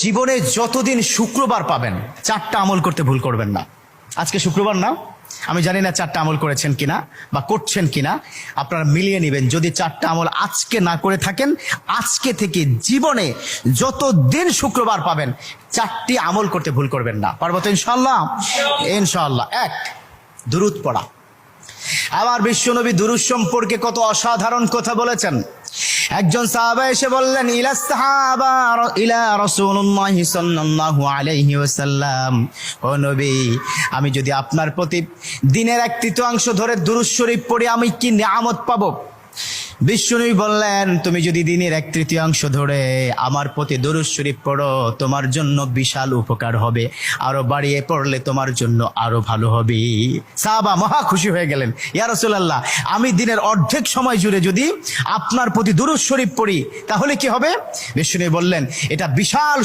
জীবনে যতদিন শুক্রবার পাবেন 4টা আমল করতে ভুল করবেন না। আজকে শুক্রবার না, আমি জানি না 4টা আমল করেছেন কিনা বা করছেন কিনা, আপনারা মিলিয়ে নেবেন। যদি 4টা আমল আজকে না করে থাকেন, আজকে থেকে জীবনে যতদিন শুক্রবার পাবেন 4টি আমল করতে ভুল করবেন না। পারবো তো ইনশাআল্লাহ? ইনশাআল্লাহ। 1, দুরূদ পড়া। আমার বিশ্বনবী দুরূদ সম্পর্কে কত অসাধারণ কথা বলেছেন। একজন সাহাবা এসে বললেন, ইলা রাসূলুল্লাহ সাল্লাল্লাহু আলাইহি ওয়াসাল্লাম, ও নবী, আমি যদি আপনার প্রতি দিনের 1/3 ধরে দুরূদ শরীফ পড়ি আমি কি নিয়ামত পাবো? বিশ্বনবী বললেন, তুমি যদি দিনের 1/3 ধরে আমার প্রতি দুরূদ শরীফ পড়ো তোমার জন্য বিশাল উপকার হবে, আরো বাড়িয়ে পড়লে তোমার জন্য আরো ভালো হবে। সাহাবা মহা খুশি হয়ে গেলেন, ইয়া রাসূলুল্লাহ, আমি দিনের অর্ধেক সময় জুড়ে যদি আপনার প্রতি দুরূদ শরীফ পড়ি তাহলে কি হবে? বিশ্বনবী বললেন, এটা বিশাল